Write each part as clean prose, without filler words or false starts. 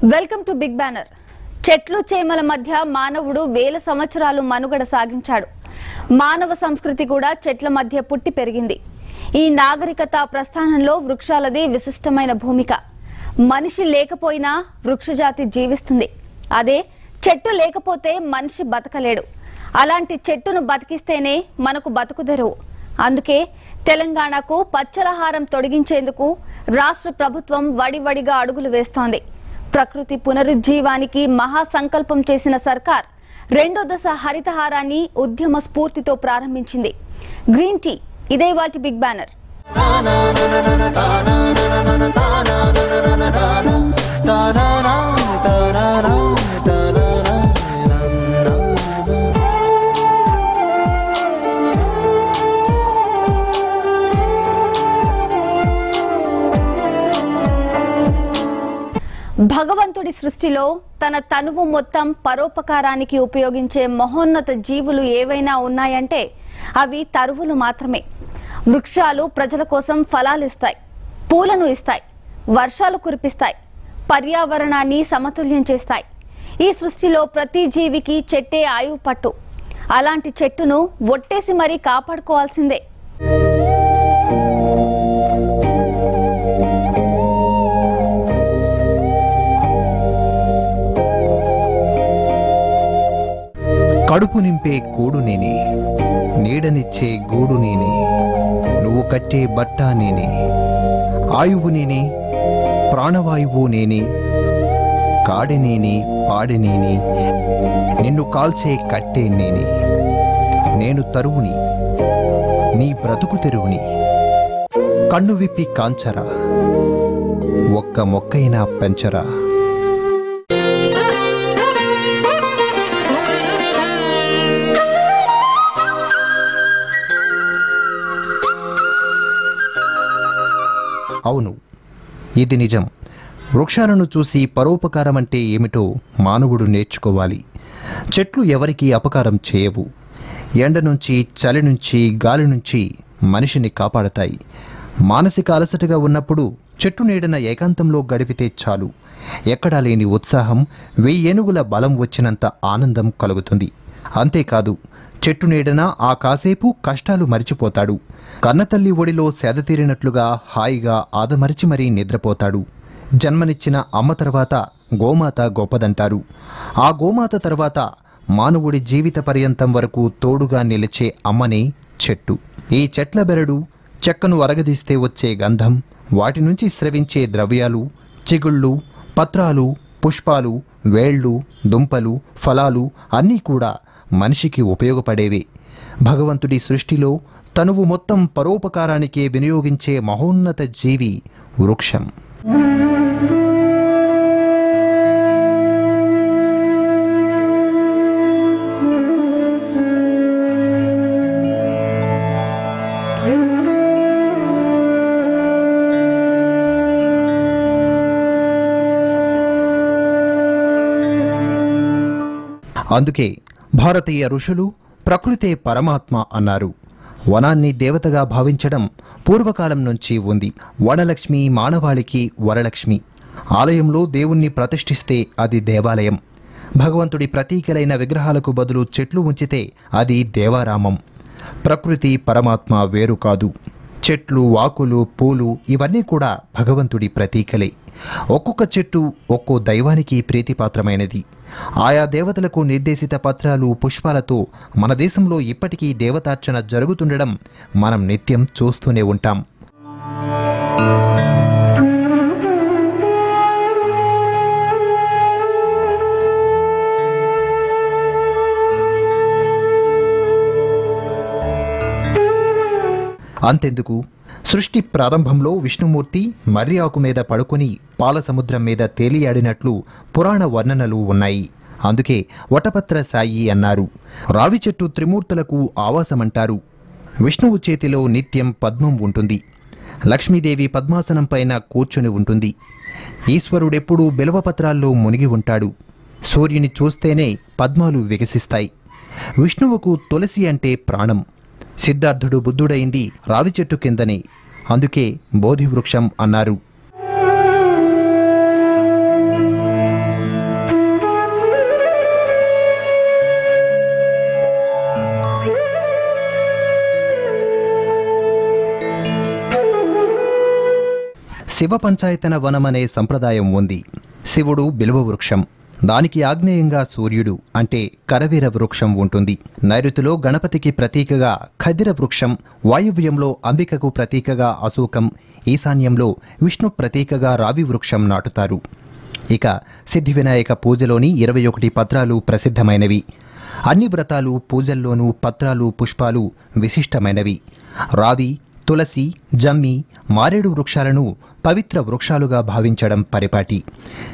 Welcome to big banner. చెట్లు చేమల మధ్య మానవుడు వేల సంవత్సరాలు మనుగడ సాగించాడు. మానవ సంస్కృతి కూడా చెట్ల మధ్య పుట్టి పెరిగింది. ఈ నాగరికత ప్రస్థానంలో వృక్షాలది విశిష్టమైన భూమిక. మనిషి లేకపోయినా వృక్షజాతి జీవిస్తుంది. అదే చెట్టు లేకపోతే మనిషి బతకలేడు. అలాంటి చెట్టును బతికిస్తేనే మనకు బతుకుదెరువు. అందుకే తెలంగాణకు పచ్చలహారం తొడిగించేందుకు రాష్ట్ర ప్రభుత్వం వడివడిగా అడుగులు వేస్తోంది. ప్రకృతి పునరుజ్జీవానికి మహా సంకల్పం చేసిన సర్కార్ రెండో దశ హరితహారాన్ని ఉద్యమ స్ఫూర్తితో ప్రారంభించింది. గ్రీన్ టీ ఇదే వాటి బిగ్ బ్యానర్. భగవంతుడి సృష్టిలో తన తనువు మొత్తం పరోపకారానికి ఉపయోగించే మహోన్నత జీవులు ఏవైనా ఉన్నాయంటే అవి తరువులు మాత్రమే. వృక్షాలు ప్రజల కోసం ఫలాలు ఇస్తాయి, పూలను ఇస్తాయి, వర్షాలు కురిపిస్తాయి, పర్యావరణాన్ని సమతుల్యం చేస్తాయి. ఈ సృష్టిలో ప్రతి జీవికి చెట్టే ఆయువు పట్టు. అలాంటి చెట్టును ఒట్టేసి మరీ కాపాడుకోవాల్సిందే. కడుపు నింపే కూడు నేనే, నీడనిచ్చే గూడు నేనే, నువ్వు కట్టే బట్ట నేనే, ఆయువు నేనే, ప్రాణవాయువు నేనే, కాడి నేనే, పాడి నేనే, నిన్ను కాల్చే కట్టే నేనే. నేను తరువుని, నీ బ్రతుకు తెరువుని. కన్ను విప్పి కాంచరా, ఒక్క మొక్కైనా పెంచరా. అవును, ఇది నిజం. వృక్షాలను చూసి పరోపకారం అంటే ఏమిటో మానవుడు నేర్చుకోవాలి. చెట్లు ఎవరికీ అపకారం చేయవు. ఎండ నుంచి, చలి నుంచి, గాలి నుంచి మనిషిని కాపాడతాయి. మానసిక అలసటగా ఉన్నప్పుడు చెట్టు నీడన ఏకాంతంలో గడిపితే చాలు, ఎక్కడా లేని ఉత్సాహం, 1000 ఏనుగుల బలం వచ్చినంత ఆనందం కలుగుతుంది. అంతేకాదు, చెట్టు నీడన ఆ కాసేపు కష్టాలు మరిచిపోతాడు. కన్నతల్లి ఒడిలో సేదతీరినట్లుగా హాయిగా ఆదమరిచి మరీ నిద్రపోతాడు. జన్మనిచ్చిన అమ్మ తర్వాత గోమాత గొప్పదంటారు. ఆ గోమాత తర్వాత మానవుడి జీవిత పర్యంతం వరకు తోడుగా నిలిచే అమ్మనే చెట్టు. ఈ చెట్ల బెరడు, చెక్కను అరగదీస్తే వచ్చే గంధం, వాటి నుంచి స్రవించే ద్రవ్యాలు, చిగుళ్ళు, పత్రాలు, పుష్పాలు, వేళ్ళు, దుంపలు, ఫలాలు అన్నీ కూడా మనిషికి ఉపయోగపడేవే. భగవంతుడి సృష్టిలో తనువు మొత్తం పరోపకారానికే వినియోగించే మహోన్నత జీవి వృక్షం. అందుకే భారతీయ ఋషులు ప్రకృతే పరమాత్మ అన్నారు. వనాన్ని దేవతగా భావించడం పూర్వకాలం నుంచి ఉంది. వనలక్ష్మి మానవాళికి వరలక్ష్మి. ఆలయంలో దేవుణ్ణి ప్రతిష్ఠిస్తే అది దేవాలయం. భగవంతుడి ప్రతీకలైన విగ్రహాలకు బదులు చెట్లు ఉంచితే అది దేవారామం. ప్రకృతి పరమాత్మ వేరు కాదు. చెట్లు, ఆకులు, పూలు ఇవన్నీ కూడా భగవంతుడి ప్రతీకలే. ఒక్కొక్క చెట్టు ఒక్కో దైవానికి ప్రీతిపాత్రమైనది. ఆయా దేవతలకు నిర్దేశిత పత్రాలు, పుష్పాలతో మన దేశంలో ఇప్పటికీ దేవతార్చన జరుగుతుండడం మనం నిత్యం చూస్తూనే ఉంటాం. అంతెందుకు, సృష్టి ప్రారంభంలో విష్ణుమూర్తి మర్రి ఆకు మీద పడుకొని పాల సముద్రం మీద తేలియాడినట్లు పురాణ వర్ణనలు ఉన్నాయి. అందుకే వటపత్ర సాయి అన్నారు. రావి చెట్టు త్రిమూర్తులకు ఆవాసమంటారు. విష్ణువు చేతిలో నిత్యం పద్మం ఉంటుంది. లక్ష్మీదేవి పద్మాసనం పైన కూర్చుని ఉంటుంది. ఈశ్వరుడెప్పుడూ బిల్వపత్రాల్లో మునిగి ఉంటాడు. సూర్యుని చూస్తేనే పద్మాలు వికసిస్తాయి. విష్ణువుకు తులసి అంటే ప్రాణం. సిద్ధార్థుడు బుద్ధుడైంది రావి చెట్టు కిందనే. అందుకే బోధి వృక్షం అన్నారు. శివ పంచాయతన వనమనే సంప్రదాయం ఉంది. శివుడు బిల్వ వృక్షం, దానికి ఆగ్నేయంగా సూర్యుడు అంటే కరవీర వృక్షం ఉంటుంది. నైరుతిలో గణపతికి ప్రతీకగా ఖదిర వృక్షం, వాయువ్యంలో అంబికకు ప్రతీకగా అశోకం, ఈశాన్యంలో విష్ణు ప్రతీకగా రావి వృక్షం నాటుతారు. ఇక సిద్ధి వినాయక పూజలోని 21 పత్రాలు ప్రసిద్ధమైనవి. అన్ని వ్రతాలు పూజల్లోనూ పత్రాలు పుష్పాలు విశిష్టమైనవి. రావి, తులసి, జమ్మి, మారేడు వృక్షాలను పవిత్ర వృక్షాలుగా భావించడం పరిపాటి.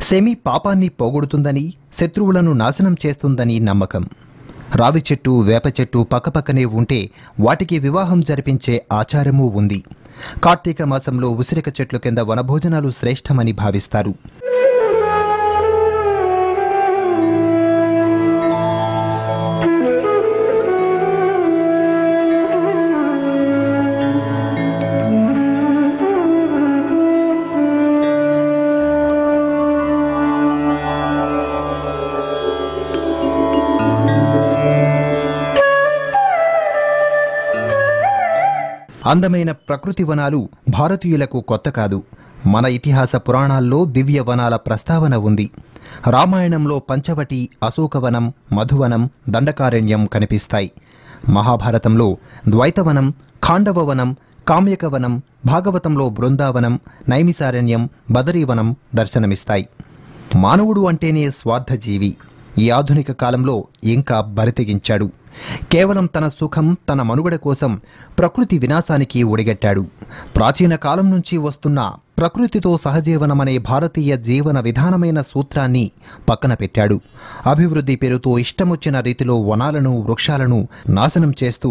సెమి పాపాన్ని పోగొడుతుందని, శత్రువులను నాశనం చేస్తుందని నమ్మకం. రావి చెట్టు, వేప చెట్టు పక్కపక్కనే ఉంటే వాటికి వివాహం జరిపించే ఆచారమూ ఉంది. కార్తీక మాసంలో ఉసిరిక చెట్లు కింద వనభోజనాలు శ్రేష్టమని భావిస్తారు. అందమైన ప్రకృతి వనాలు భారతీయులకు కొత్త కాదు. మన ఇతిహాస పురాణాల్లో దివ్య వనాల ప్రస్తావన ఉంది. రామాయణంలో పంచవటి, అశోకవనం, మధువనం, దండకారణ్యం కనిపిస్తాయి. మహాభారతంలో ద్వైతవనం, ఖాండవవనం, కామ్యకవనం, భాగవతంలో బృందావనం, నైమిసారణ్యం, బదరీవనం దర్శనమిస్తాయి. మానవుడు అంటేనే స్వార్థజీవి. ఈ ఆధునిక కాలంలో ఇంకా బరితెగించాడు. కేవలం తన సుఖం, తన మనుగడ కోసం ప్రకృతి వినాశానికి ఒడిగట్టాడు. ప్రాచీన కాలం నుంచి వస్తున్న ప్రకృతితో సహజీవనమనే భారతీయ జీవన విధానమైన సూత్రాన్ని పక్కన పెట్టాడు. అభివృద్ధి పేరుతో ఇష్టమొచ్చిన రీతిలో వనాలను, వృక్షాలను నాశనం చేస్తూ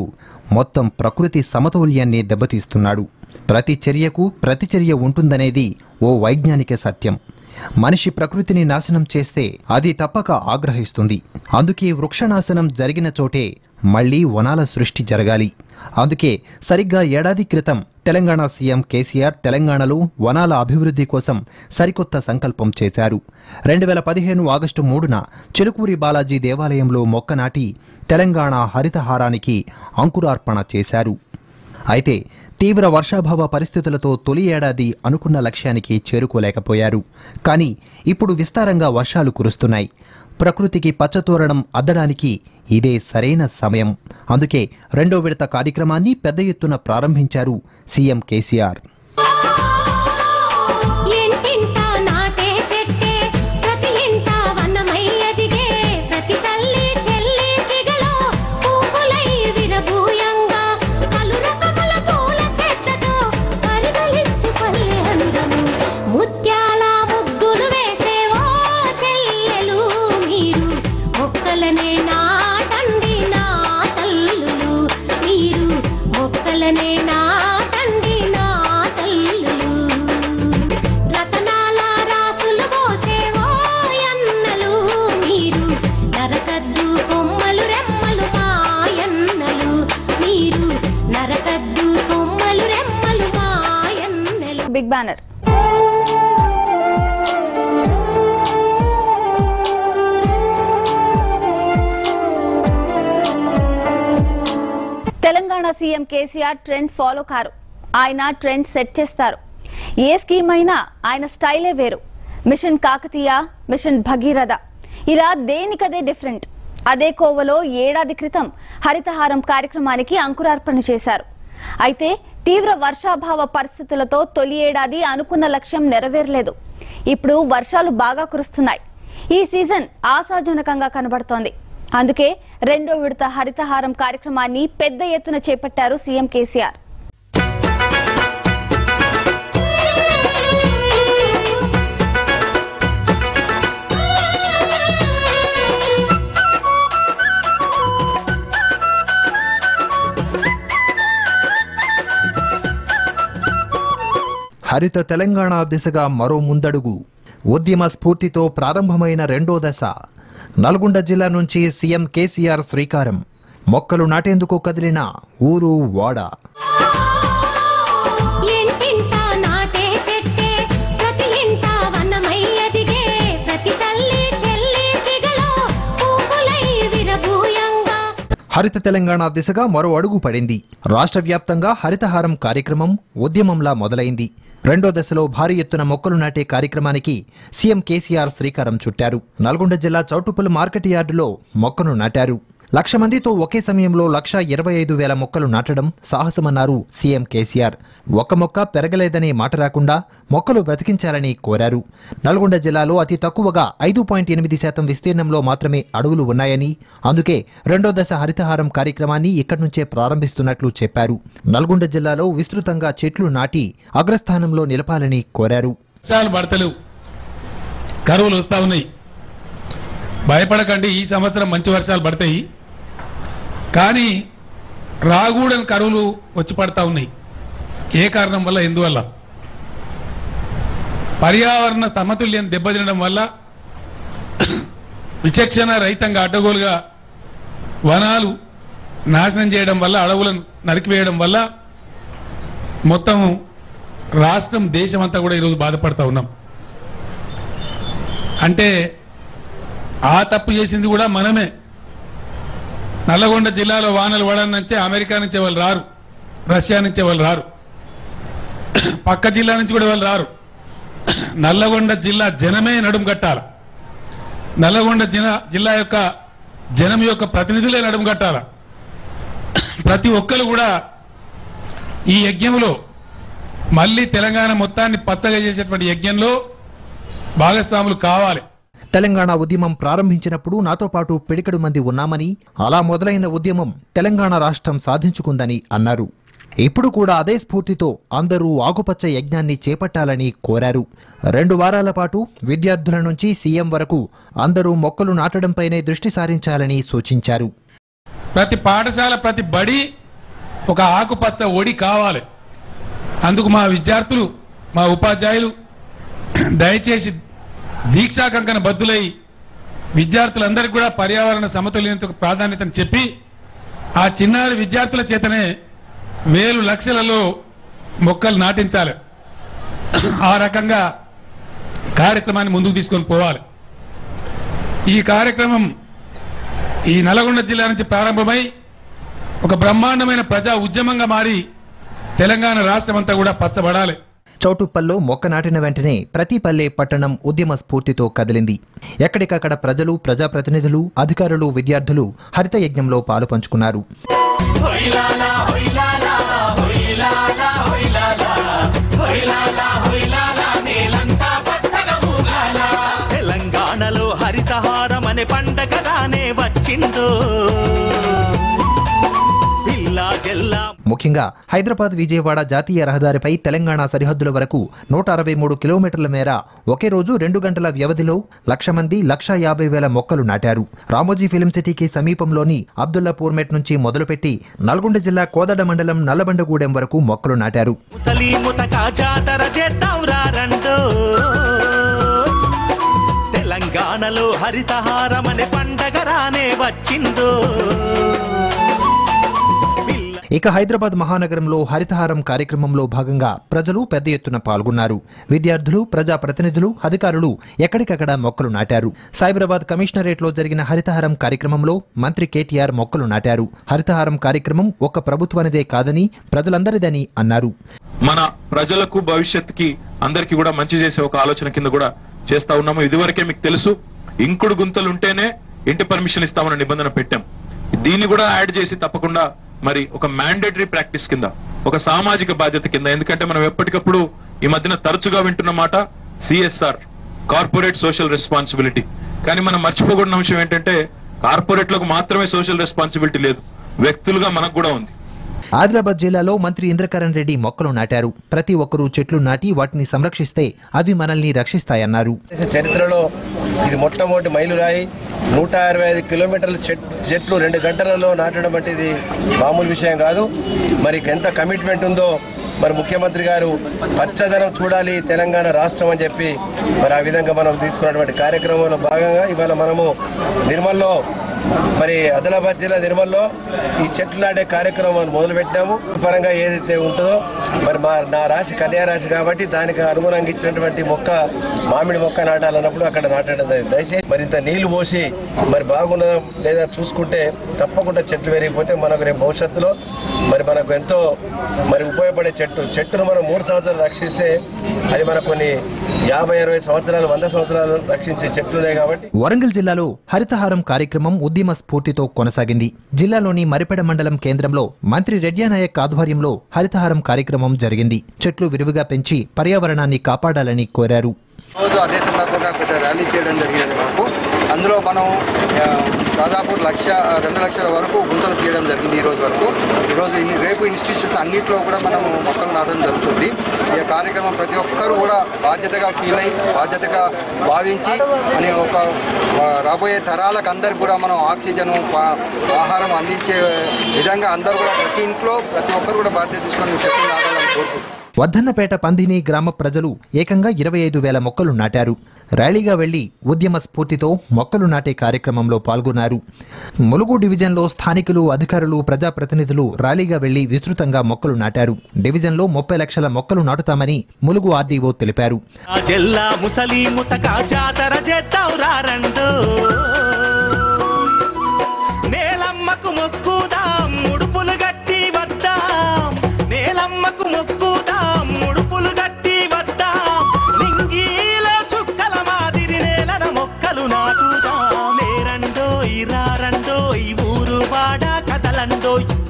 మొత్తం ప్రకృతి సమతౌల్యాన్ని దెబ్బతీస్తున్నాడు. ప్రతి చర్యకు ప్రతిచర్య ఉంటుందనేది ఓ వైజ్ఞానిక సత్యం. మనిషి ప్రకృతిని నాశనం చేస్తే అది తప్పక ఆగ్రహిస్తుంది. అందుకే వృక్షనాశనం జరిగిన చోటే మళ్లీ వనాల సృష్టి జరగాలి. అందుకే సరిగ్గా ఏడాది క్రితం తెలంగాణ సీఎం కేసీఆర్ తెలంగాణలో వనాల అభివృద్ధి కోసం సరికొత్త సంకల్పం చేశారు. 2015 ఆగస్టు 3న చిలుకూరి బాలాజీ దేవాలయంలో మొక్క నాటి తెలంగాణ హరితహారానికి అంకురార్పణ చేశారు. అయితే తీవ్ర వర్షాభావ పరిస్థితులతో తొలి ఏడాది అనుకున్న లక్ష్యానికి చేరుకోలేకపోయారు. కానీ ఇప్పుడు విస్తారంగా వర్షాలు కురుస్తున్నాయి. ప్రకృతికి పచ్చతోరణం అద్దడానికి ఇదే సరైన సమయం. అందుకే 2వ విడత కార్యక్రమాన్ని పెద్ద ఎత్తున ప్రారంభించారు CM KCR. Big banner. Telangana CM KCR trend follow కారు. ఆయన ట్రెండ్ సెట్ చేస్తారు. ఏ స్కీమ్ అయినా ఆయన స్టైలే వేరు. మిషన్ కాకతీయ, మిషన్ భగీరథ, ఇలా దేనికదే డిఫరెంట్. అదే కోవలో ఏడాది క్రితం హరితహారం కార్యక్రమానికి అంకురార్పణ చేశారు. అయితే తీవ్ర వర్షాభావ పరిస్థితులతో తొలి ఏడాది అనుకున్న లక్ష్యం నెరవేరలేదు. ఇప్పుడు వర్షాలు బాగా కురుస్తున్నాయి. ఈ సీజన్ ఆశాజనకంగా కనబడుతోంది. అందుకే 2వ విడత హరితహారం కార్యక్రమాన్ని పెద్ద ఎత్తున చేపట్టారు సీఎం కేసీఆర్. హరిత తెలంగాణ దిశగా మరో ముందడుగు. ఉద్యమ స్ఫూర్తితో ప్రారంభమైన 2వ దశ. నల్గొండ జిల్లా నుంచి సీఎం కేసీఆర్ శ్రీకారం. మొక్కలు నాటేందుకు కదిలిన ఊరు వాడ. హరిత తెలంగాణ దిశగా మరో అడుగు పడింది. రాష్ట్ర వ్యాప్తంగా హరితహారం కార్యక్రమం ఉద్యమంలా మొదలైంది. రెండో దశలో భారీ ఎత్తున మొక్కలు నాటే కార్యక్రమానికి సీఎం కేసీఆర్ శ్రీకారం చుట్టారు. నల్గొండ జిల్లా చౌటుప్పల్ మార్కెట్ యార్డులో మొక్కను నాటారు. 1,00,000 మందితో ఒకే సమయంలో 1,25,000 మొక్కలు నాటడం సాహసమన్నారు సీఎం కేసీఆర్. ఒక్క మొక్క పెరగలేదనే మాట రాకుండా మొక్కలు బతికించాలని కోరారు. నల్గొండ జిల్లాలో అతి తక్కువగా 5.8% విస్తీర్ణంలో మాత్రమే అడవులు ఉన్నాయని, అందుకే రెండో దశ హరితహారం కార్యక్రమాన్ని ఇక్కడి నుంచే ప్రారంభిస్తున్నట్లు చెప్పారు. నల్గొండ జిల్లాలో విస్తృతంగా చెట్లు నాటి అగ్రస్థానంలో నిలపాలని కోరారు. కరువులు వస్తా ఉన్నాయి, భయపడకండి. ఈ సంవత్సరం మంచి వర్షాలు పడతాయి, కానీ రాగూడని కరువులు వచ్చి పడతా ఉన్నాయి. ఏ కారణం వల్ల? ఎందువల్ల? పర్యావరణ సమతుల్యం దెబ్బతినడం వల్ల, విచక్షణ రహితంగా అడ్డగోలుగా వనాలు నాశనం చేయడం వల్ల, అడవులను నరికివేయడం వల్ల మొత్తం రాష్ట్రం, దేశం అంతా కూడా ఈరోజు బాధపడతా ఉన్నాం. అంటే ఆ తప్పు చేసింది కూడా మనమే. నల్లగొండ జిల్లాలో వానలు పడనంటే అమెరికా నుంచి వాళ్ళు రారు, రష్యా నుంచి వాళ్ళు రారు, పక్క జిల్లా నుంచి కూడా వాళ్ళు రారు. నల్లగొండ జిల్లా జనమే నడుము కట్టాల. నల్లగొండ జిల్లా యొక్క జనం యొక్క ప్రతినిధులే నడుము కట్టాల. ప్రతి ఒక్కరు కూడా ఈ యజ్ఞంలో, మళ్ళీ తెలంగాణ మొత్తాన్ని పచ్చగా చేసేటువంటి యజ్ఞంలో భాగస్వాములు కావాలి. తెలంగాణ ఉద్యమం ప్రారంభించినప్పుడు నాతో పాటు పిడికెడు మంది ఉన్నామని, అలా మొదలైన ఉద్యమం తెలంగాణ రాష్ట్రం సాధించుకుందని అన్నారు. ఇప్పుడు కూడా అదే స్ఫూర్తితో అందరూ ఆకుపచ్చ యజ్ఞాన్ని చేపట్టాలని కోరారు. 2 వారాల పాటు విద్యార్థుల నుంచి సీఎం వరకు అందరూ మొక్కలు నాటడంపైనే దృష్టి సారించాలని సూచించారు. ప్రతి పాఠశాల, ప్రతి బడి ఒక ఆకుపచ్చ ఒడి కావాలి. అందుకు మా విద్యార్థులు, మా ఉపాధ్యాయులు దయచేసి దీక్షా కంకణ బద్దులై విద్యార్థులందరికీ కూడా పర్యావరణ సమతుల్యతకు ప్రాధాన్యతను చెప్పి, ఆ చిన్నారి విద్యార్థుల చేతనే వేలు లక్షలలో మొక్కలు నాటించాలి. ఆ రకంగా కార్యక్రమాన్ని ముందుకు తీసుకొని పోవాలి. ఈ కార్యక్రమం ఈ నల్గొండ జిల్లా నుంచి ప్రారంభమై ఒక బ్రహ్మాండమైన ప్రజా ఉద్యమంగా మారి తెలంగాణ రాష్ట్రం అంతా కూడా పచ్చబడాలి. చౌటుప్పల్లో మొక్క నాటిన వెంటనే ప్రతి పల్లె, పట్టణం ఉద్యమ స్ఫూర్తితో కదిలింది. ఎక్కడికక్కడ ప్రజలు, ప్రజాప్రతినిధులు, అధికారులు, విద్యార్థులు హరిత యజ్ఞంలో పాలు పంచుకున్నారు. తెలంగాణలో హరితహారం అనే పండగ రానే వచ్చిందో. ముఖ్యంగా హైదరాబాద్ విజయవాడ జాతీయ రహదారిపై తెలంగాణ సరిహద్దుల వరకు 163 కిలోమీటర్ల మేర ఒకే రోజు 2 గంటల వ్యవధిలో 1,00,000 మంది 1,50,000 మొక్కలు నాటారు. రామోజీ ఫిలిం సిటీకి సమీపంలోని అబ్దుల్లాపూర్ మెట్ నుంచి మొదలుపెట్టి నల్గొండ జిల్లా కోదడ మండలం నల్లబండగూడెం వరకు మొక్కలు నాటారు. తెలంగాణలో హరితహారం అనే పండగ రానే వచ్చిందో. ఇక హైదరాబాద్ మహానగరంలో హరితహారం కార్యక్రమంలో భాగంగా ప్రజలు పెద్ద ఎత్తున పాల్గొన్నారు. విద్యార్థులు, ప్రజాప్రతినిధులు, అధికారులు ఎక్కడికక్కడ మొక్కలు నాటారు. సైబరాబాద్ కమిషనరేట్లో జరిగిన హరితహారం కార్యక్రమంలో మంత్రి కేటీఆర్ మొక్కలు నాటారు. హరితహారం కార్యక్రమం ఒక్క ప్రభుత్వానిదే కాదని, ప్రజలందరిదని అన్నారు. మన ప్రజలకు, భవిష్యత్తుకి అందరికీ కూడా మంచి చేసే ఒక ఆలోచన కింద కూడా చేస్తా ఉన్నాము. ఇదివరకే మీకు తెలుసు, ఇంకుడు గుంతలుంటేనే ఇంటి పర్మిషన్ ఇస్తామన్న నిబంధన పెట్టాం. దీన్ని కూడా యాడ్ చేసి తప్పకుండా మరి ఒక మ్యాండేటరీ ప్రాక్టీస్ కింద, ఒక సామాజిక బాధ్యత కింద, ఎందుకంటే మనం ఎప్పటికప్పుడు ఈ మధ్యన తరచుగా వింటున్న మాట సిఎస్ఆర్, కార్పొరేట్ సోషల్ రెస్పాన్సిబిలిటీ. కానీ మనం మర్చిపోకూడని అంశం ఏంటంటే కార్పొరేట్లకు మాత్రమే సోషల్ రెస్పాన్సిబిలిటీ లేదు, వ్యక్తులుగా మనకు కూడా ఉంది. ఆదిలాబాద్ జిల్లాలో మంత్రి ఇంద్రకరణ్ రెడ్డి మొక్కలు నాటారు. ప్రతి ఒక్కరూ చెట్లు నాటి వాటిని సంరక్షిస్తే అవి మనల్ని రక్షిస్తాయన్నారు. చరిత్రలో ఇది మొట్టమొదటి మైలురాయి. 165 కిలోమీటర్ల చెట్లు 2 గంటలలో నాటడం అంటే ఇది మామూలు విషయం కాదు. మరి ఎంత కమిట్మెంట్ ఉందో మరి ముఖ్యమంత్రి గారు పచ్చదనం చూడాలి తెలంగాణ రాష్ట్రం అని చెప్పి మరి ఆ విధంగా మనం తీసుకున్నటువంటి కార్యక్రమంలో భాగంగా ఇవాళ మనము నిర్మల్లో మరి ఆదిలాబాద్ జిల్లా నిర్మల్లో ఈ చెట్లు నాటే కార్యక్రమం మొదలుపెట్టాము. పరంగా ఏదైతే ఉంటుందో మరి నా రాశి కన్యా రాశి కాబట్టి దానికి అనుగుణంగా ఇచ్చినటువంటి మొక్క మామిడి మొక్క నాటాలన్నప్పుడు అక్కడ నాటడం. దయచేసి మరింత నీళ్లు పోసి మరి బాగున్నదా లేదా చూసుకుంటే తప్పకుండా చెట్లు పెరిగిపోతే మనకు రేపు భవిష్యత్తులో మరి మనకు ఎంతో మరి ఉపయోగపడే చెట్టును మనం 3 సంవత్సరాలు రక్షిస్తే అది మనకు కొన్ని 50-60 సంవత్సరాలు 100 సంవత్సరాలు రక్షించే చెట్లున్నాయి కాబట్టి. వరంగల్ జిల్లాలో హరితహారం కార్యక్రమం ఉద్యమ స్ఫూర్తితో కొనసాగింది. జిల్లాలోని మరిపెడ మండలం కేంద్రంలో మంత్రి రెడ్యానాయక్ ఆధ్వర్యంలో హరితహారం కార్యక్రమం జరిగింది. చెట్లు విరివిగా పెంచి పర్యావరణాన్ని కాపాడాలని కోరారు. రోజు అదే సందర్భంగా పెద్ద ర్యాలీ చేయడం జరిగింది. మనకు అందులో మనం దాదాపు 1-2 లక్షల వరకు గుంతలు తీయడం జరిగింది. ఈరోజు వరకు రేపు ఇన్స్టిట్యూషన్స్ అన్నింటిలో కూడా మనం మొక్కలు నాటడం జరుగుతుంది. ఈ కార్యక్రమం ప్రతి ఒక్కరూ కూడా బాధ్యతగా ఫీల్ అయ్యి బాధ్యతగా భావించి అని ఒక రాబోయే తరాలకు అందరికి కూడా మనం ఆక్సిజన్ ఆహారం అందించే విధంగా అందరూ కూడా ప్రతి ఇంట్లో ప్రతి ఒక్కరు కూడా బాధ్యత తీసుకొని చెట్లు నాటాలని కోరుకుంటున్నాం. వర్ధన్నపేట పందిని గ్రామ ప్రజలు ఏకంగా 25,000 మొక్కలు నాటారు. ర్యాలీగా వెళ్లి ఉద్యమ స్ఫూర్తితో మొక్కలు నాటే కార్యక్రమంలో పాల్గొన్నారు. ములుగు డివిజన్లో స్థానికులు, అధికారులు, ప్రజాప్రతినిధులు ర్యాలీగా వెళ్లి విస్తృతంగా మొక్కలు నాటారు. డివిజన్లో 30 లక్షల మొక్కలు నాటుతామని ములుగు ఆర్డీఓ తెలిపారు.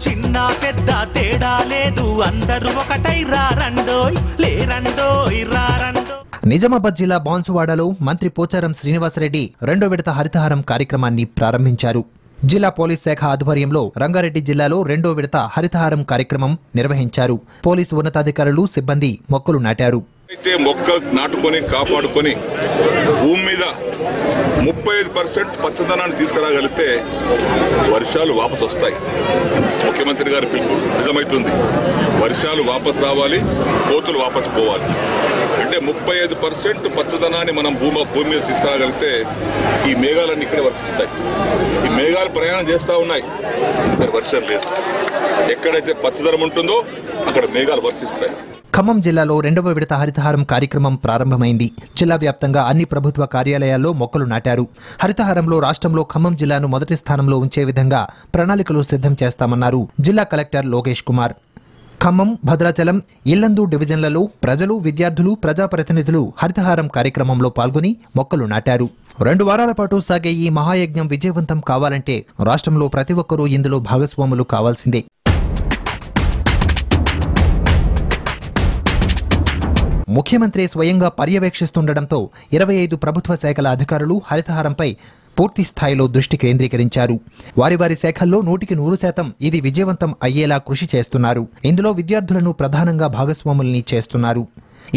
చిన్న పెద్ద తేడా లేదు, అందరూ ఒకటై రారండోయ్, లేరండోయ్ రారండో. నిజామాబాద్ జిల్లా బాన్సువాడలో మంత్రి పోచారం శ్రీనివాసరెడ్డి 2వ విడత హరితహారం కార్యక్రమాన్ని ప్రారంభించారు. జిల్లా పోలీస్ శాఖ ఆధ్వర్యంలో రంగారెడ్డి జిల్లాలో 2వ విడత హరితహారం కార్యక్రమం నిర్వహించారు. పోలీసు ఉన్నతాధికారులు, సిబ్బంది మొక్కలు నాటారు. అయితే మొక్కలు నాటుకొని కాపాడుకొని భూమి మీద 35% పచ్చదనాన్ని తీసుకురాగలిగితే వర్షాలు వాపసు వస్తాయి. ముఖ్యమంత్రి గారి పిలుపు నిజమైతుంది. వర్షాలు వాపసు రావాలి, కోతులు వాపసు పోవాలి. అంటే 35% పచ్చదనాన్ని మనం భూమి మీద తీసుకురాగలిగితే ఈ మేఘాలన్నీ ఇక్కడే వర్షిస్తాయి. ఈ మేఘాలు ప్రయాణం చేస్తూ ఉన్నాయి, ఇక్కడ వర్షం లేదు. ఎక్కడైతే పచ్చదనం ఉంటుందో అక్కడ మేఘాలు వర్షిస్తాయి. ఖమ్మం జిల్లాలో 2వ విడత హరితహారం కార్యక్రమం ప్రారంభమైంది. జిల్లా వ్యాప్తంగా అన్ని ప్రభుత్వ కార్యాలయాల్లో మొక్కలు నాటారు. హరితహారంలో రాష్ట్రంలో ఖమ్మం జిల్లాను మొదటి స్థానంలో ఉంచే విధంగా ప్రణాళికలు సిద్ధం చేస్తామన్నారు జిల్లా కలెక్టర్ లోకేష్ కుమార్. ఖమ్మం, భద్రాచలం, ఇల్లందు డివిజన్లలో ప్రజలు, విద్యార్థులు, ప్రజాప్రతినిధులు హరితహారం కార్యక్రమంలో పాల్గొని మొక్కలు నాటారు. 2 వారాల పాటు సాగే ఈ మహాయజ్ఞం విజయవంతం కావాలంటే రాష్ట్రంలో ప్రతి ఒక్కరూ ఇందులో భాగస్వాములు కావాల్సిందే. ముఖ్యమంత్రి స్వయంగా పర్యవేక్షిస్తుండటంతో 25 ప్రభుత్వ శాఖల అధికారులు హరితహారంపై పూర్తి స్థాయిలో దృష్టి కేంద్రీకరించారు. వారి శాఖల్లో 100% ఇది విజయవంతం అయ్యేలా కృషి చేస్తున్నారు. ఇందులో విద్యార్థులను ప్రధానంగా భాగస్వాముల్ని చేస్తున్నారు.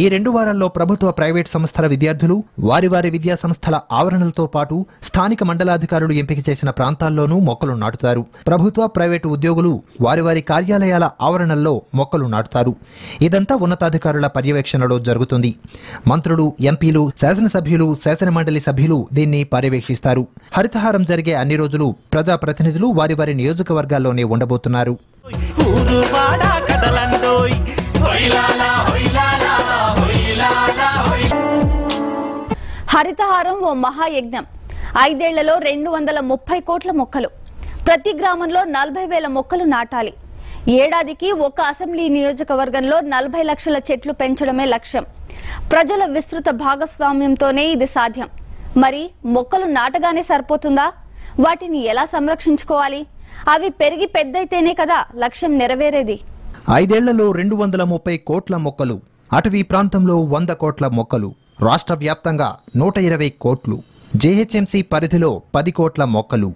ఈ 2 వారాల్లో ప్రభుత్వ, ప్రైవేట్ సంస్థల విద్యార్థులు వారి విద్యా సంస్థల ఆవరణలతో పాటు స్థానిక మండలాధికారులు ఎంపిక చేసిన ప్రాంతాల్లోనూ మొక్కలు నాటుతారు. ప్రభుత్వ, ప్రైవేటు ఉద్యోగులు వారి కార్యాలయాల ఆవరణల్లో మొక్కలు నాటుతారు. ఇదంతా ఉన్నతాధికారుల పర్యవేక్షణలో జరుగుతుంది. మంత్రులు, ఎంపీలు, శాసనసభ్యులు, శాసనమండలి సభ్యులు దీన్ని పర్యవేక్షిస్తారు. హరితహారం జరిగే అన్ని రోజులు ప్రజాప్రతినిధులు వారి నియోజకవర్గాల్లోనే ఉండబోతున్నారు. హరితహారం ఓ మహాయజ్ఞం. 5 ఏళ్లలో 230 కోట్ల మొక్కలు. ప్రతి గ్రామంలో 40,000 మొక్కలు నాటాలి. ఏడాదికి ఒక అసెంబ్లీ నియోజకవర్గంలో 40 లక్షల చెట్లు పెంచడమే లక్ష్యం. ప్రజల విస్తృత భాగస్వామ్యంతోనే ఇది సాధ్యం. మరి మొక్కలు నాటగానే సరిపోతుందా? వాటిని ఎలా సంరక్షించుకోవాలి? అవి పెరిగి పెద్దయితేనే కదా లక్ష్యం నెరవేరేది. 5 ఏళ్లలో 230 కోట్ల మొక్కలు. అటవీ ప్రాంతంలో 100 కోట్ల మొక్కలు. రాష్ట్ర వ్యాప్తంగా 120 కోట్లు. జేహెచ్ఎంసీ పరిధిలో 10 కోట్ల మొక్కలు.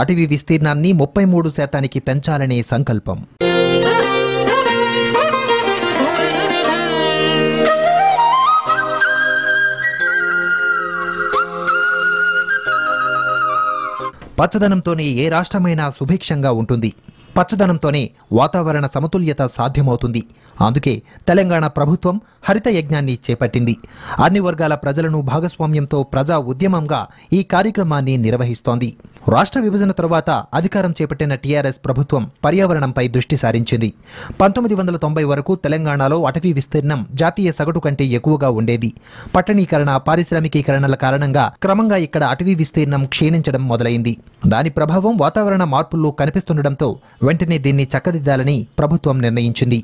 అటవీ విస్తీర్ణాన్ని 33% పెంచాలనే సంకల్పం. పచ్చదనంతోనే ఏ రాష్ట్రమైనా సుభిక్షంగా ఉంటుంది. పచ్చదనంతోనే వాతావరణ సమతుల్యత సాధ్యమవుతుంది. అందుకే తెలంగాణ ప్రభుత్వం హరిత యజ్ఞాన్ని చేపట్టింది. అన్ని వర్గాల ప్రజలను భాగస్వామ్యంతో ప్రజా ఉద్యమంగా ఈ కార్యక్రమాన్ని నిర్వహిస్తోంది. రాష్ట్ర విభజన తరువాత అధికారం చేపట్టిన టీఆర్ఎస్ ప్రభుత్వం పర్యావరణంపై దృష్టి సారించింది. 1990 వరకు తెలంగాణలో అటవీ విస్తీర్ణం జాతీయ సగటు కంటే ఎక్కువగా ఉండేది. పట్టణీకరణ, పారిశ్రామికీకరణల కారణంగా క్రమంగా ఇక్కడ అటవీ విస్తీర్ణం క్షీణించడం మొదలైంది. దాని ప్రభావం వాతావరణ మార్పుల్లో కనిపిస్తుండటంతో వెంటనే దీన్ని చక్కదిద్దాలని ప్రభుత్వం నిర్ణయించింది.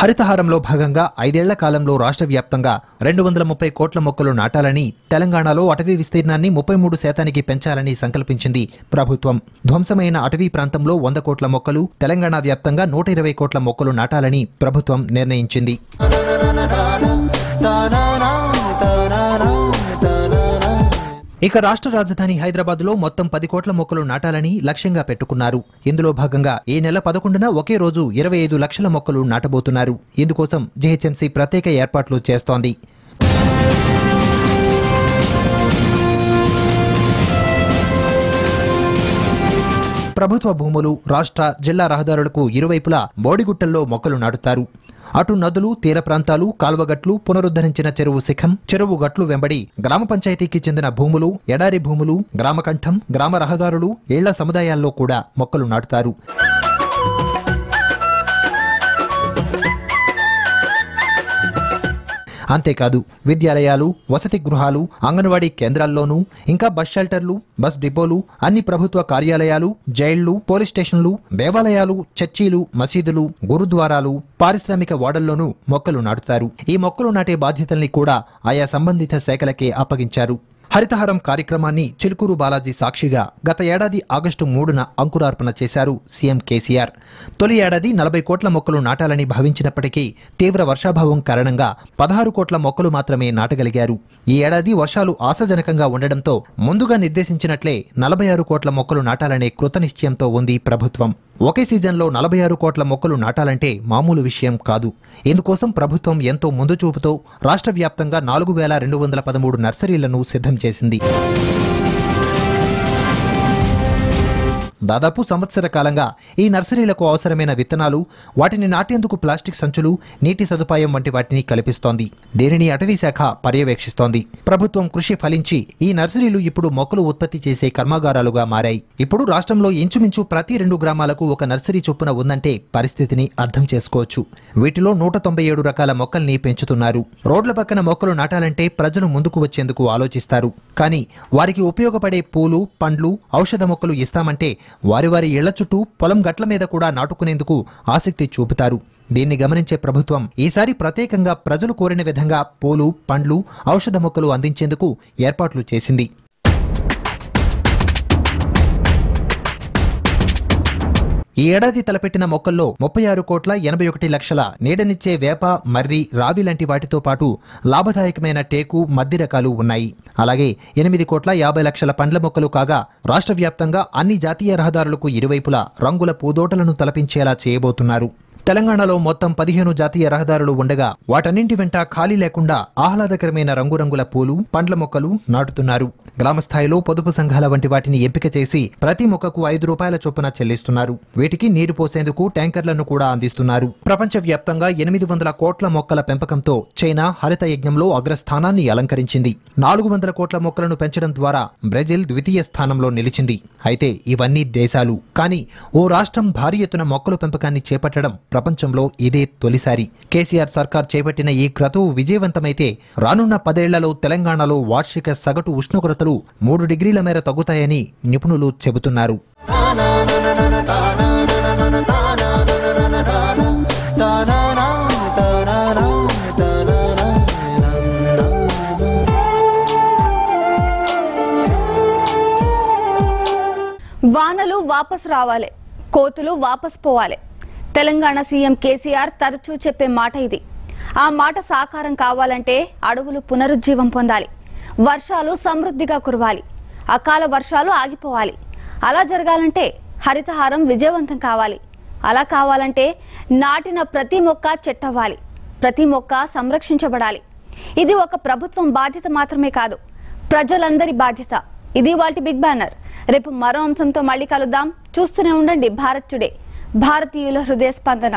హరితహారంలో భాగంగా 5 ఏళ్ల కాలంలో రాష్ట్ర వ్యాప్తంగా 230 కోట్ల మొక్కలు నాటాలని, తెలంగాణలో అటవీ విస్తీర్ణాన్ని 33% పెంచాలని సంకల్పించింది ప్రభుత్వం. ధ్వంసమైన అటవీ ప్రాంతంలో 100 కోట్ల మొక్కలు, తెలంగాణ వ్యాప్తంగా 120 కోట్ల మొక్కలు నాటాలని ప్రభుత్వం నిర్ణయించింది. ఇక రాష్ట్ర రాజధాని హైదరాబాద్లో మొత్తం 10 కోట్ల మొక్కలు నాటాలని లక్ష్యంగా పెట్టుకున్నారు. ఇందులో భాగంగా ఈ నెల 11న ఒకే రోజు 25 లక్షల మొక్కలు నాటబోతున్నారు. ఇందుకోసం జీహెచ్ఎంసీ ప్రత్యేక ఏర్పాట్లు చేస్తోంది. ప్రభుత్వ భూములు, రాష్ట్ర, జిల్లా రహదారులకు ఇరువైపులా బోడిగుట్టల్లో మొక్కలు నాటుతారు. అటు నదులు, తీర ప్రాంతాలు, కాల్వగట్లు, పునరుద్ధరించిన చెరువు శిఖం, చెరువు గట్లు వెంబడి గ్రామ పంచాయతీకి చెందిన భూములు, ఎడారి భూములు, గ్రామకంఠం, గ్రామ రహదారులు, ఇళ్ల సముదాయాల్లో కూడా మొక్కలు నాటుతారు. అంతేకాదు విద్యాలయాలు, వసతి గృహాలు, అంగన్వాడీ కేంద్రాల్లోనూ, ఇంకా బస్ షెల్టర్లు, బస్ డిపోలు, అన్ని ప్రభుత్వ కార్యాలయాలు, జైళ్లు, పోలీస్ స్టేషన్లు, దేవాలయాలు, చర్చీలు, మసీదులు, గురుద్వారాలు, పారిశ్రామిక వాడల్లోనూ మొక్కలు నాటుతారు. ఈ మొక్కలు నాటే బాధ్యతల్ని కూడా ఆయా సంబంధిత శాఖలకే అప్పగించారు. హరితహారం కార్యక్రమాన్ని చిలుకూరు బాలాజీ సాక్షిగా గత ఏడాది ఆగస్టు 3న అంకురార్పణ చేశారు సీఎం కేసీఆర్. తొలి ఏడాది 40 కోట్ల మొక్కలు నాటాలని భావించినప్పటికీ తీవ్ర వర్షాభావం కారణంగా 16 కోట్ల మొక్కలు మాత్రమే నాటగలిగారు. ఈ ఏడాది వర్షాలు ఆశాజనకంగా ఉండడంతో ముందుగా నిర్దేశించినట్లే 46 కోట్ల మొక్కలు నాటాలనే కృతనిశ్చయంతో ఉంది ప్రభుత్వం. ఒకే సీజన్లో 46 కోట్ల మొక్కలు నాటాలంటే మామూలు విషయం కాదు. ఇందుకోసం ప్రభుత్వం ఎంతో ముందు చూపుతో రాష్ట్ర వ్యాప్తంగా 4213 నర్సరీలను సిద్ధం చేసింది. దాదాపు సంవత్సర కాలంగా ఈ నర్సరీలకు అవసరమైన విత్తనాలు, వాటిని నాటేందుకు ప్లాస్టిక్ సంచులు, నీటి సదుపాయం వంటి వాటిని కల్పిస్తోంది. దీనిని అటవీ శాఖ పర్యవేక్షిస్తోంది. ప్రభుత్వం కృషి ఫలించి ఈ నర్సరీలు ఇప్పుడు మొక్కలు ఉత్పత్తి చేసే కర్మాగారాలుగా మారాయి. ఇప్పుడు రాష్ట్రంలో ఇంచుమించు ప్రతి 2 గ్రామాలకు ఒక నర్సరీ చొప్పున ఉందంటే పరిస్థితిని అర్థం చేసుకోవచ్చు. వీటిలో 197 రకాల మొక్కల్ని పెంచుతున్నారు. రోడ్ల పక్కన మొక్కలు నాటాలంటే ప్రజలు ముందుకు వచ్చేందుకు ఆలోచిస్తారు. కానీ వారికి ఉపయోగపడే పూలు, పండ్లు, ఔషధ మొక్కలు ఇస్తామంటే వారి ఇళ్ల చుట్టూ, పొలం గట్ల మీద కూడా నాటుకునేందుకు ఆసక్తి చూపుతారు. దీన్ని గమనించే ప్రభుత్వం ఈసారి ప్రత్యేకంగా ప్రజలు కోరిన విధంగా పూలు, పండ్లు, ఔషధ మొక్కలు అందించేందుకు ఏర్పాట్లు చేసింది. ఈ ఏడాది తలపెట్టిన మొక్కల్లో 36,81,00,000 నీడనిచ్చే వేప, మర్రి, రావి లాంటి వాటితో పాటు లాభదాయకమైన టేకు, మద్ది రకాలు ఉన్నాయి. అలాగే 8,50,00,000 పండ్ల మొక్కలు కాగా రాష్ట్ర వ్యాప్తంగా అన్ని జాతీయ రహదారులకు ఇరువైపులా రంగుల పూదోటలను తలపించేలా చేయబోతున్నారు. తెలంగాణలో మొత్తం 15 జాతీయ రహదారులు ఉండగా వాటన్నింటి వెంట ఖాళీ లేకుండా ఆహ్లాదకరమైన రంగురంగుల పూలు, పండ్ల మొక్కలు నాటుతున్నారు. గ్రామస్థాయిలో పొదుపు సంఘాల వంటి వాటిని ఎంపిక చేసి ప్రతి మొక్కకు ₹5 చొప్పున చెల్లిస్తున్నారు. వీటికి నీరు పోసేందుకు ట్యాంకర్లను కూడా అందిస్తున్నారు. ప్రపంచవ్యాప్తంగా 800 కోట్ల మొక్కల పెంపకంతో చైనా హరిత యజ్ఞంలో అగ్రస్థానాన్ని అలంకరించింది. 400 కోట్ల మొక్కలను పెంచడం ద్వారా బ్రెజిల్ ద్వితీయ స్థానంలో నిలిచింది. అయితే ఇవన్నీ దేశాలు. కానీ ఓ రాష్ట్రం భారీ ఎత్తున మొక్కల పెంపకాన్ని చేపట్టడం ప్రపంచంలో ఇదే తొలిసారి. కేసీఆర్ సర్కార్ చేపట్టిన ఈ క్రతువు విజయవంతమైతే రానున్న 10 ఏళ్లలో తెలంగాణలో వార్షిక సగటు ఉష్ణోగ్రతలు 3 డిగ్రీల మేర తగ్గుతాయని నిపుణులు చెబుతున్నారు. వానలు వాపస్ రావాలి, కోతులు వాపస్ పోవాలి. తెలంగాణ సీఎం కేసీఆర్ తరచూ చెప్పే మాట ఇది. ఆ మాట సాకారం కావాలంటే అడవులు పునరుజ్జీవం పొందాలి, వర్షాలు సమృద్ధిగా కురవాలి, అకాల వర్షాలు ఆగిపోవాలి. అలా జరగాలంటే హరితహారం విజయవంతం కావాలి. అలా కావాలంటే నాటిన ప్రతి మొక్క చెట్టవ్వాలి, ప్రతి మొక్క సంరక్షించబడాలి. ఇది ఒక ప్రభుత్వం బాధ్యత మాత్రమే కాదు, ప్రజలందరి బాధ్యత. ఇది వాటి బిగ్ బ్యానర్. రేపు మరో అంశంతో మళ్ళీ కలుద్దాం. చూస్తూనే ఉండండి భారత్ టుడే, భారతీయుల హృదయ స్పందన.